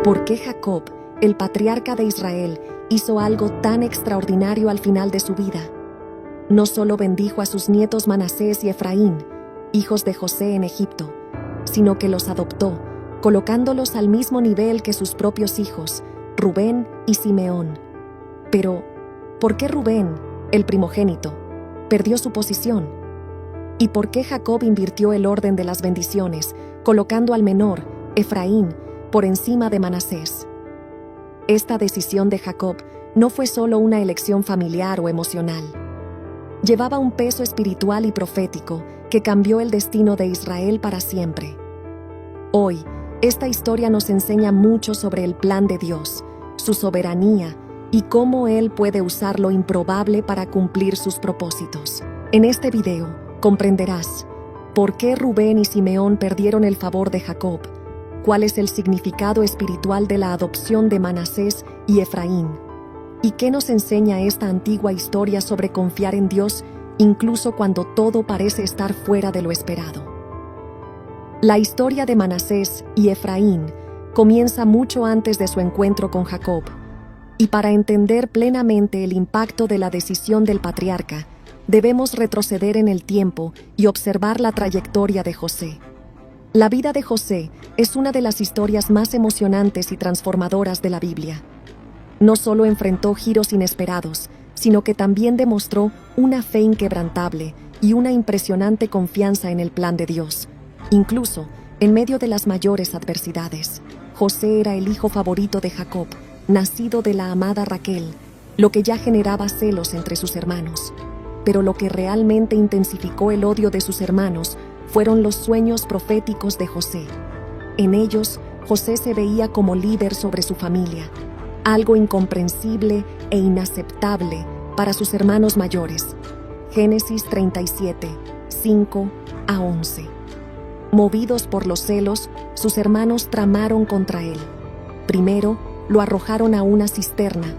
¿Por qué Jacob, el patriarca de Israel, hizo algo tan extraordinario al final de su vida? No solo bendijo a sus nietos Manasés y Efraín, hijos de José en Egipto, sino que los adoptó, colocándolos al mismo nivel que sus propios hijos, Rubén y Simeón. Pero, ¿por qué Rubén, el primogénito, perdió su posición? ¿Y por qué Jacob invirtió el orden de las bendiciones, colocando al menor, Efraín, por encima de Manasés? Esta decisión de Jacob no fue solo una elección familiar o emocional. Llevaba un peso espiritual y profético que cambió el destino de Israel para siempre. Hoy, esta historia nos enseña mucho sobre el plan de Dios, su soberanía y cómo Él puede usar lo improbable para cumplir sus propósitos. En este video, comprenderás por qué Rubén y Simeón perdieron el favor de Jacob, cuál es el significado espiritual de la adopción de Manasés y Efraín, y qué nos enseña esta antigua historia sobre confiar en Dios incluso cuando todo parece estar fuera de lo esperado. La historia de Manasés y Efraín comienza mucho antes de su encuentro con Jacob, y para entender plenamente el impacto de la decisión del patriarca, debemos retroceder en el tiempo y observar la trayectoria de José. La vida de José es una de las historias más emocionantes y transformadoras de la Biblia. No solo enfrentó giros inesperados, sino que también demostró una fe inquebrantable y una impresionante confianza en el plan de Dios. Incluso, en medio de las mayores adversidades, José era el hijo favorito de Jacob, nacido de la amada Raquel, lo que ya generaba celos entre sus hermanos. Pero lo que realmente intensificó el odio de sus hermanos fueron los sueños proféticos de José. En ellos, José se veía como líder sobre su familia, algo incomprensible e inaceptable para sus hermanos mayores. Génesis 37, 5-11. Movidos por los celos, sus hermanos tramaron contra él. Primero, lo arrojaron a una cisterna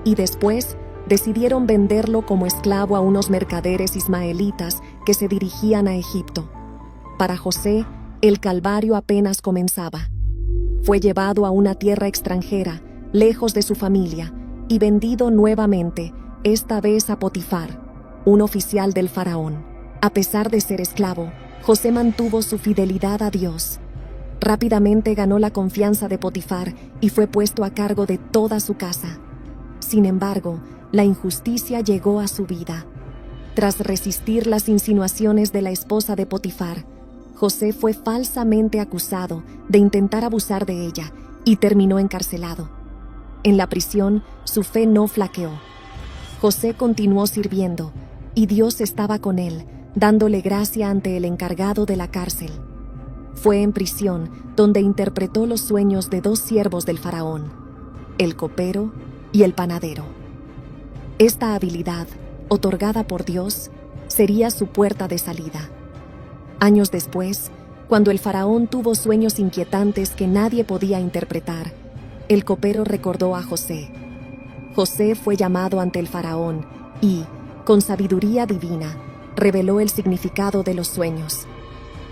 y después decidieron venderlo como esclavo a unos mercaderes ismaelitas que se dirigían a Egipto. Para José, el calvario apenas comenzaba. Fue llevado a una tierra extranjera, lejos de su familia, y vendido nuevamente, esta vez a Potifar, un oficial del faraón. A pesar de ser esclavo, José mantuvo su fidelidad a Dios. Rápidamente ganó la confianza de Potifar y fue puesto a cargo de toda su casa. Sin embargo, la injusticia llegó a su vida. Tras resistir las insinuaciones de la esposa de Potifar, José fue falsamente acusado de intentar abusar de ella y terminó encarcelado. En la prisión, su fe no flaqueó. José continuó sirviendo, y Dios estaba con él, dándole gracia ante el encargado de la cárcel. Fue en prisión donde interpretó los sueños de dos siervos del faraón, el copero y el panadero. Esta habilidad, otorgada por Dios, sería su puerta de salida. Años después, cuando el faraón tuvo sueños inquietantes que nadie podía interpretar, el copero recordó a José. José fue llamado ante el faraón y, con sabiduría divina, reveló el significado de los sueños.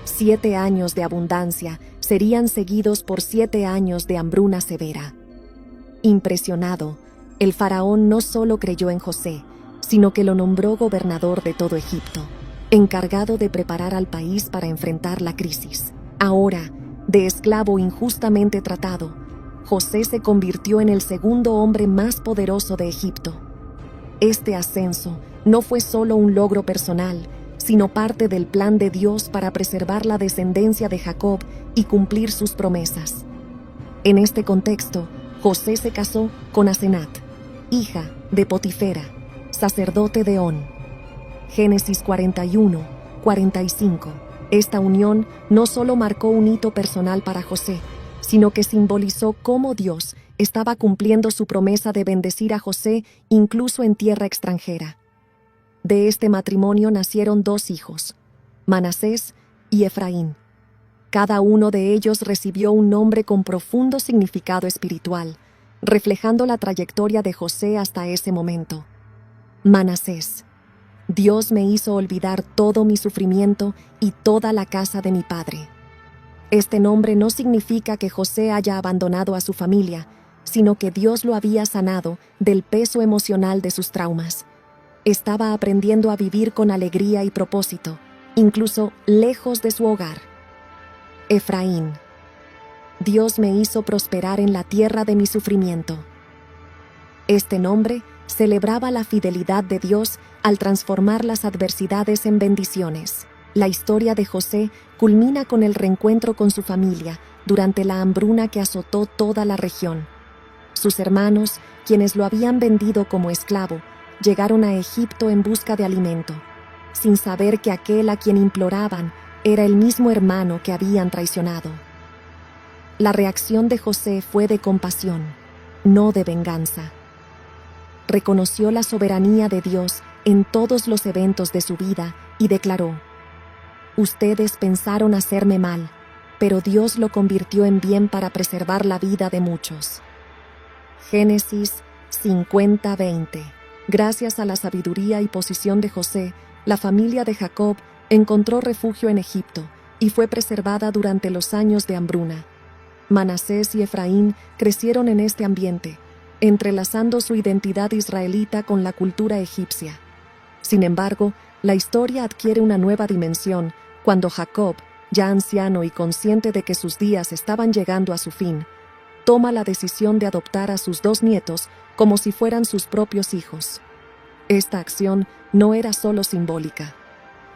7 años de abundancia serían seguidos por 7 años de hambruna severa. Impresionado, el faraón no solo creyó en José, sino que lo nombró gobernador de todo Egipto, encargado de preparar al país para enfrentar la crisis. Ahora, de esclavo injustamente tratado, José se convirtió en el segundo hombre más poderoso de Egipto. Este ascenso no fue solo un logro personal, sino parte del plan de Dios para preservar la descendencia de Jacob y cumplir sus promesas. En este contexto, José se casó con Asenat, hija de Potifera, sacerdote de On. Génesis 41-45. Esta unión no solo marcó un hito personal para José, sino que simbolizó cómo Dios estaba cumpliendo su promesa de bendecir a José incluso en tierra extranjera. De este matrimonio nacieron 2 hijos, Manasés y Efraín. Cada uno de ellos recibió un nombre con profundo significado espiritual, reflejando la trayectoria de José hasta ese momento. Manasés: Dios me hizo olvidar todo mi sufrimiento y toda la casa de mi padre. Este nombre no significa que José haya abandonado a su familia, sino que Dios lo había sanado del peso emocional de sus traumas. Estaba aprendiendo a vivir con alegría y propósito, incluso lejos de su hogar. Efraín. Dios me hizo prosperar en la tierra de mi sufrimiento. Este nombre celebraba la fidelidad de Dios al transformar las adversidades en bendiciones. La historia de José culmina con el reencuentro con su familia durante la hambruna que azotó toda la región. Sus hermanos, quienes lo habían vendido como esclavo, llegaron a Egipto en busca de alimento, sin saber que aquel a quien imploraban era el mismo hermano que habían traicionado. La reacción de José fue de compasión, no de venganza. Reconoció la soberanía de Dios en todos los eventos de su vida y declaró: «Ustedes pensaron hacerme mal, pero Dios lo convirtió en bien para preservar la vida de muchos». Génesis 50:20. Gracias a la sabiduría y posición de José, la familia de Jacob encontró refugio en Egipto y fue preservada durante los años de hambruna. Manasés y Efraín crecieron en este ambiente, entrelazando su identidad israelita con la cultura egipcia. Sin embargo, la historia adquiere una nueva dimensión cuando Jacob, ya anciano y consciente de que sus días estaban llegando a su fin, toma la decisión de adoptar a sus 2 nietos como si fueran sus propios hijos. Esta acción no era solo simbólica.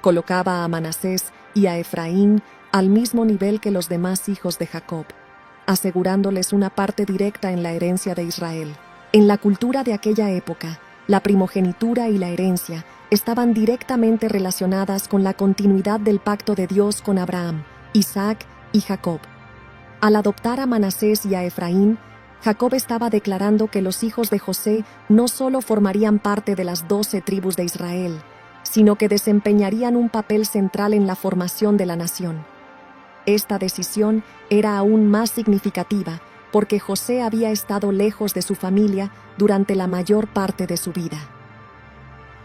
Colocaba a Manasés y a Efraín al mismo nivel que los demás hijos de Jacob, asegurándoles una parte directa en la herencia de Israel. En la cultura de aquella época, la primogenitura y la herencia estaban directamente relacionadas con la continuidad del pacto de Dios con Abraham, Isaac y Jacob. Al adoptar a Manasés y a Efraín, Jacob estaba declarando que los hijos de José no solo formarían parte de las 12 tribus de Israel, sino que desempeñarían un papel central en la formación de la nación. Esta decisión era aún más significativa porque José había estado lejos de su familia durante la mayor parte de su vida.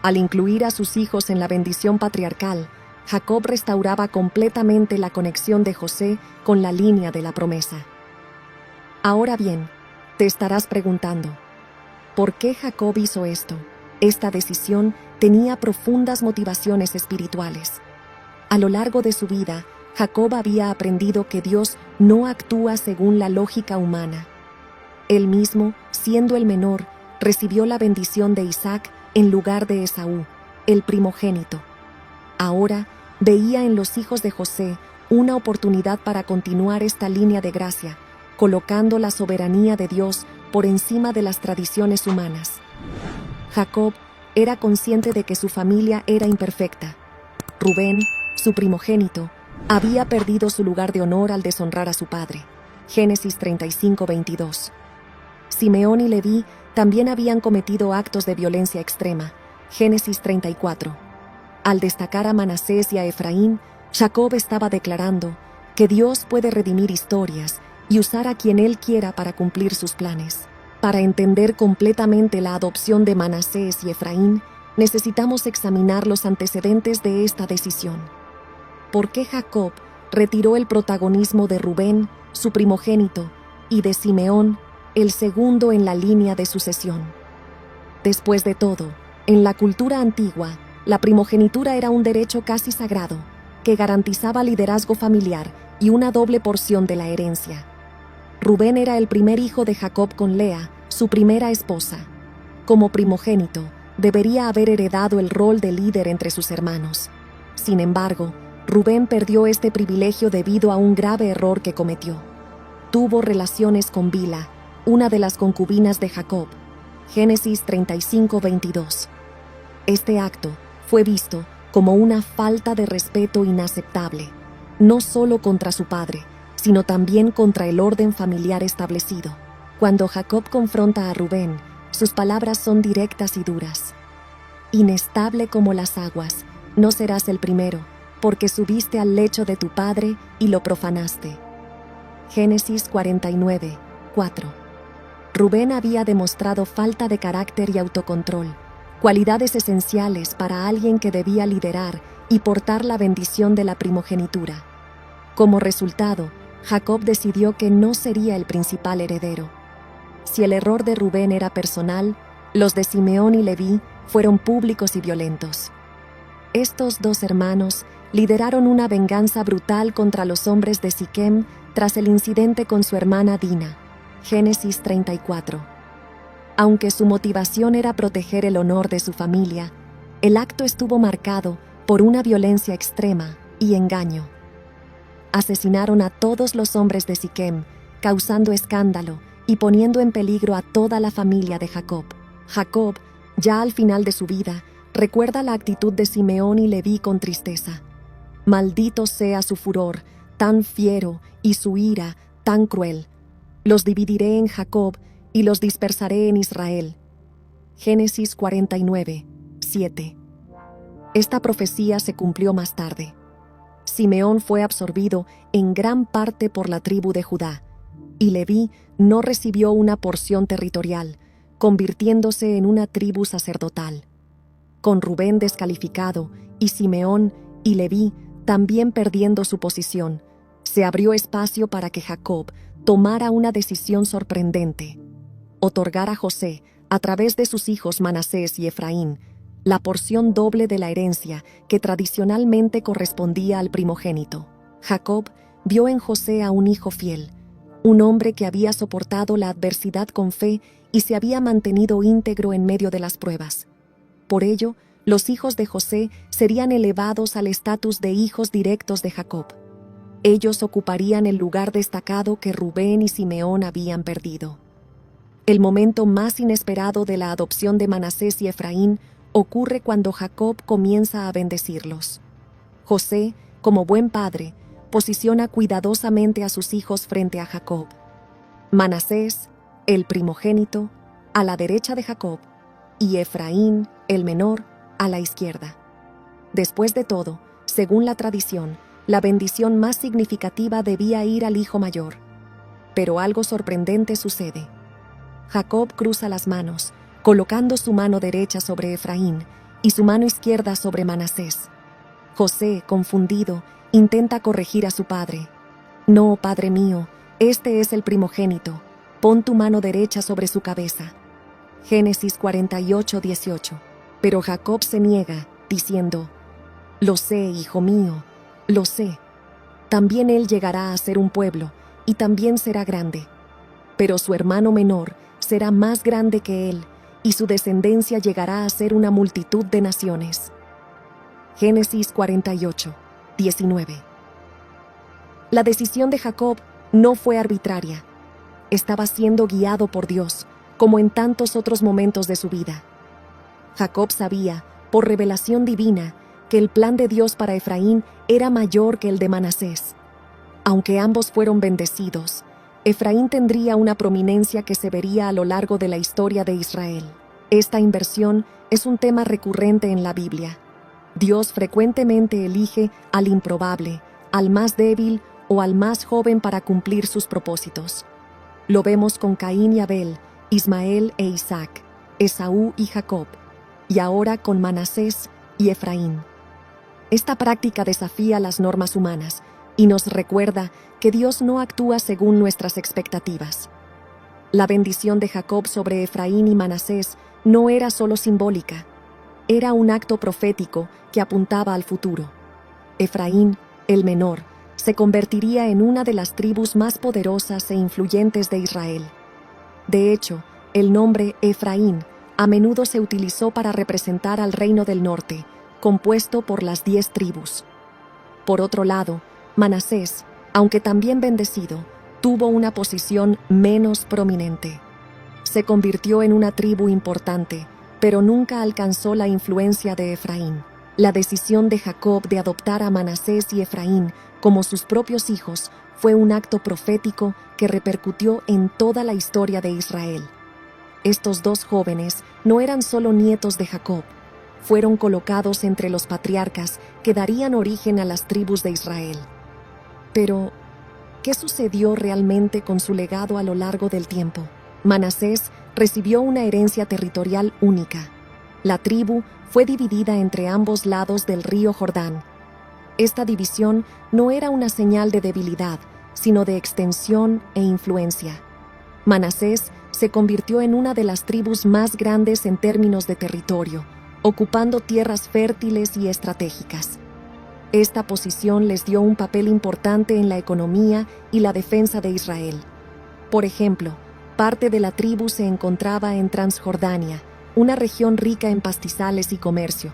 Al incluir a sus hijos en la bendición patriarcal, Jacob restauraba completamente la conexión de José con la línea de la promesa. Ahora bien, te estarás preguntando, ¿por qué Jacob hizo esto? Esta decisión tenía profundas motivaciones espirituales. A lo largo de su vida, Jacob había aprendido que Dios no actúa según la lógica humana. Él mismo, siendo el menor, recibió la bendición de Isaac en lugar de Esaú, el primogénito. Ahora veía en los hijos de José una oportunidad para continuar esta línea de gracia, colocando la soberanía de Dios por encima de las tradiciones humanas. Jacob era consciente de que su familia era imperfecta. Rubén, su primogénito, había perdido su lugar de honor al deshonrar a su padre. Génesis 35:22. Simeón y Leví también habían cometido actos de violencia extrema. Génesis 34. Al destacar a Manasés y a Efraín, Jacob estaba declarando que Dios puede redimir historias y usar a quien Él quiera para cumplir sus planes. Para entender completamente la adopción de Manasés y Efraín, necesitamos examinar los antecedentes de esta decisión. ¿Por qué Jacob retiró el protagonismo de Rubén, su primogénito, y de Simeón, el segundo en la línea de sucesión? Después de todo, en la cultura antigua, la primogenitura era un derecho casi sagrado, que garantizaba liderazgo familiar y una doble porción de la herencia. Rubén era el primer hijo de Jacob con Lea, su primera esposa. Como primogénito, debería haber heredado el rol de líder entre sus hermanos. Sin embargo, Rubén perdió este privilegio debido a un grave error que cometió. Tuvo relaciones con Bila, una de las concubinas de Jacob. Génesis 35:22. Este acto fue visto como una falta de respeto inaceptable, no solo contra su padre, sino también contra el orden familiar establecido. Cuando Jacob confronta a Rubén, sus palabras son directas y duras. Inestable como las aguas, no serás el primero, porque subiste al lecho de tu padre y lo profanaste. Génesis 49:4. Rubén había demostrado falta de carácter y autocontrol, cualidades esenciales para alguien que debía liderar y portar la bendición de la primogenitura. Como resultado, Jacob decidió que no sería el principal heredero. Si el error de Rubén era personal, los de Simeón y Leví fueron públicos y violentos. Estos dos hermanos lideraron una venganza brutal contra los hombres de Siquem tras el incidente con su hermana Dina. Génesis 34. Aunque su motivación era proteger el honor de su familia, el acto estuvo marcado por una violencia extrema y engaño. Asesinaron a todos los hombres de Siquem, causando escándalo y poniendo en peligro a toda la familia de Jacob. Jacob, ya al final de su vida, recuerda la actitud de Simeón y Leví con tristeza. Maldito sea su furor, tan fiero, y su ira, tan cruel. Los dividiré en Jacob y los dispersaré en Israel. Génesis 49, 7. Esta profecía se cumplió más tarde. Simeón fue absorbido en gran parte por la tribu de Judá, y Leví no recibió una porción territorial, convirtiéndose en una tribu sacerdotal. Con Rubén descalificado y Simeón y Leví también perdiendo su posición, se abrió espacio para que Jacob tomara una decisión sorprendente: otorgar a José, a través de sus hijos Manasés y Efraín, la porción doble de la herencia que tradicionalmente correspondía al primogénito. Jacob vio en José a un hijo fiel, un hombre que había soportado la adversidad con fe y se había mantenido íntegro en medio de las pruebas. Por ello, los hijos de José serían elevados al estatus de hijos directos de Jacob. Ellos ocuparían el lugar destacado que Rubén y Simeón habían perdido. El momento más inesperado de la adopción de Manasés y Efraín ocurre cuando Jacob comienza a bendecirlos. José, como buen padre, posiciona cuidadosamente a sus hijos frente a Jacob. Manasés, el primogénito, a la derecha de Jacob, y Efraín, el menor, a la izquierda. Después de todo, según la tradición, la bendición más significativa debía ir al hijo mayor. Pero algo sorprendente sucede. Jacob cruza las manos, colocando su mano derecha sobre Efraín y su mano izquierda sobre Manasés. José, confundido, intenta corregir a su padre. «No, padre mío, este es el primogénito. Pon tu mano derecha sobre su cabeza». Génesis 48, 18. Pero Jacob se niega, diciendo: «Lo sé, hijo mío, lo sé. También él llegará a ser un pueblo, y también será grande. Pero su hermano menor será más grande que él, y su descendencia llegará a ser una multitud de naciones». Génesis 48, 19. La decisión de Jacob no fue arbitraria. Estaba siendo guiado por Dios, como en tantos otros momentos de su vida. Jacob sabía, por revelación divina, que el plan de Dios para Efraín era mayor que el de Manasés. Aunque ambos fueron bendecidos, Efraín tendría una prominencia que se vería a lo largo de la historia de Israel. Esta inversión es un tema recurrente en la Biblia. Dios frecuentemente elige al improbable, al más débil o al más joven para cumplir sus propósitos. Lo vemos con Caín y Abel, Ismael e Isaac, Esaú y Jacob, y ahora con Manasés y Efraín. Esta práctica desafía las normas humanas y nos recuerda que Dios no actúa según nuestras expectativas. La bendición de Jacob sobre Efraín y Manasés no era solo simbólica, era un acto profético que apuntaba al futuro. Efraín, el menor, se convertiría en una de las tribus más poderosas e influyentes de Israel. De hecho, el nombre Efraín a menudo se utilizó para representar al reino del norte, compuesto por las 10 tribus. Por otro lado, Manasés, aunque también bendecido, tuvo una posición menos prominente. Se convirtió en una tribu importante, pero nunca alcanzó la influencia de Efraín. La decisión de Jacob de adoptar a Manasés y Efraín como sus propios hijos fue un acto profético que repercutió en toda la historia de Israel. Estos dos jóvenes no eran solo nietos de Jacob, fueron colocados entre los patriarcas que darían origen a las tribus de Israel. Pero, ¿qué sucedió realmente con su legado a lo largo del tiempo? Manasés recibió una herencia territorial única. La tribu fue dividida entre ambos lados del río Jordán. Esta división no era una señal de debilidad, sino de extensión e influencia. Manasés se convirtió en una de las tribus más grandes en términos de territorio, ocupando tierras fértiles y estratégicas. Esta posición les dio un papel importante en la economía y la defensa de Israel. Por ejemplo, parte de la tribu se encontraba en Transjordania, una región rica en pastizales y comercio,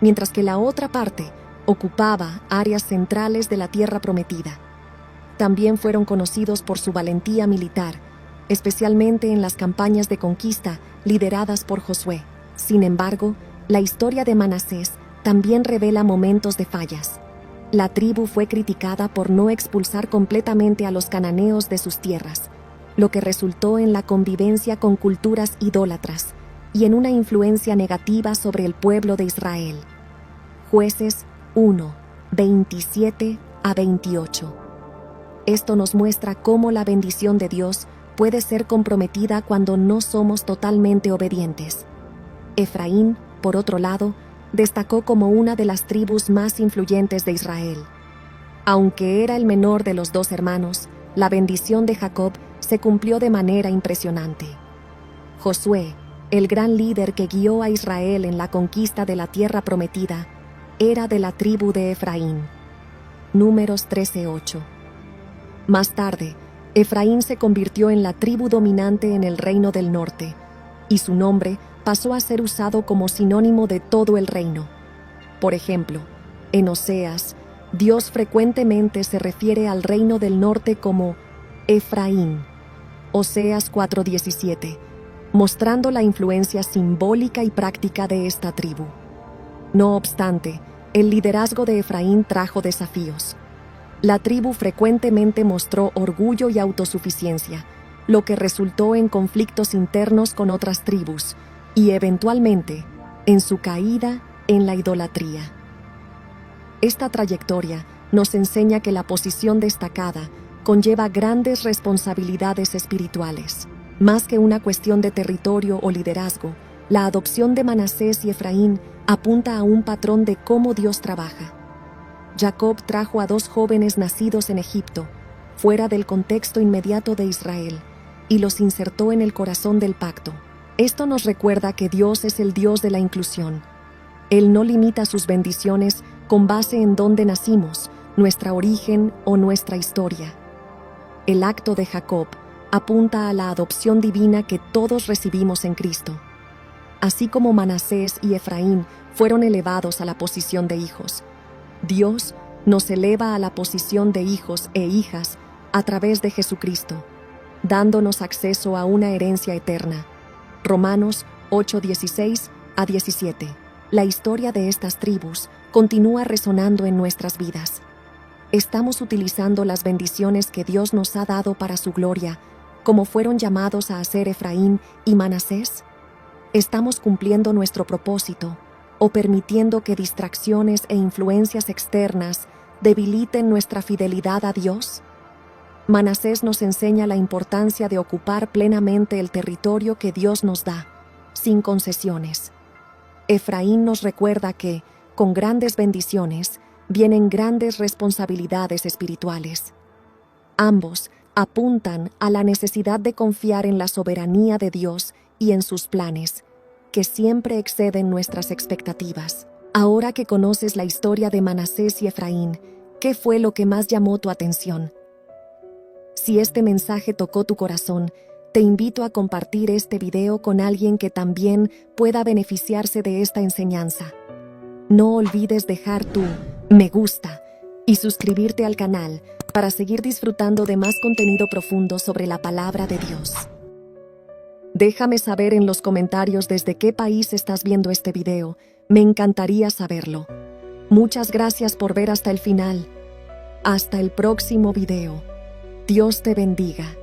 mientras que la otra parte ocupaba áreas centrales de la Tierra Prometida. También fueron conocidos por su valentía militar, especialmente en las campañas de conquista lideradas por Josué. Sin embargo, la historia de Manasés también revela momentos de fallas. La tribu fue criticada por no expulsar completamente a los cananeos de sus tierras, lo que resultó en la convivencia con culturas idólatras y en una influencia negativa sobre el pueblo de Israel. Jueces 1, 27 a 28. Esto nos muestra cómo la bendición de Dios puede ser comprometida cuando no somos totalmente obedientes. Efraín, por otro lado, destacó como una de las tribus más influyentes de Israel. Aunque era el menor de los dos hermanos, la bendición de Jacob se cumplió de manera impresionante. Josué, el gran líder que guió a Israel en la conquista de la tierra prometida, era de la tribu de Efraín. Números 13:8. Más tarde, Efraín se convirtió en la tribu dominante en el reino del norte, y su nombre pasó a ser usado como sinónimo de todo el reino. Por ejemplo, en Oseas, Dios frecuentemente se refiere al reino del norte como Efraín, Oseas 4:17, mostrando la influencia simbólica y práctica de esta tribu. No obstante, el liderazgo de Efraín trajo desafíos. La tribu frecuentemente mostró orgullo y autosuficiencia, lo que resultó en conflictos internos con otras tribus y, eventualmente, en su caída en la idolatría. Esta trayectoria nos enseña que la posición destacada conlleva grandes responsabilidades espirituales. Más que una cuestión de territorio o liderazgo, la adopción de Manasés y Efraín apunta a un patrón de cómo Dios trabaja. Jacob trajo a dos jóvenes nacidos en Egipto, fuera del contexto inmediato de Israel, y los insertó en el corazón del pacto. Esto nos recuerda que Dios es el Dios de la inclusión. Él no limita sus bendiciones con base en dónde nacimos, nuestra origen o nuestra historia. El acto de Jacob apunta a la adopción divina que todos recibimos en Cristo. Así como Manasés y Efraín fueron elevados a la posición de hijos, Dios nos eleva a la posición de hijos e hijas a través de Jesucristo, dándonos acceso a una herencia eterna. Romanos 8:16 a 17. La historia de estas tribus continúa resonando en nuestras vidas. ¿Estamos utilizando las bendiciones que Dios nos ha dado para su gloria, como fueron llamados a hacer Efraín y Manasés? ¿Estamos cumpliendo nuestro propósito o permitiendo que distracciones e influencias externas debiliten nuestra fidelidad a Dios? Manasés nos enseña la importancia de ocupar plenamente el territorio que Dios nos da, sin concesiones. Efraín nos recuerda que, con grandes bendiciones, vienen grandes responsabilidades espirituales. Ambos apuntan a la necesidad de confiar en la soberanía de Dios y en sus planes, que siempre exceden nuestras expectativas. Ahora que conoces la historia de Manasés y Efraín, ¿qué fue lo que más llamó tu atención? Si este mensaje tocó tu corazón, te invito a compartir este video con alguien que también pueda beneficiarse de esta enseñanza. No olvides dejar tu me gusta y suscribirte al canal para seguir disfrutando de más contenido profundo sobre la palabra de Dios. Déjame saber en los comentarios desde qué país estás viendo este video. Me encantaría saberlo. Muchas gracias por ver hasta el final. Hasta el próximo video. Dios te bendiga.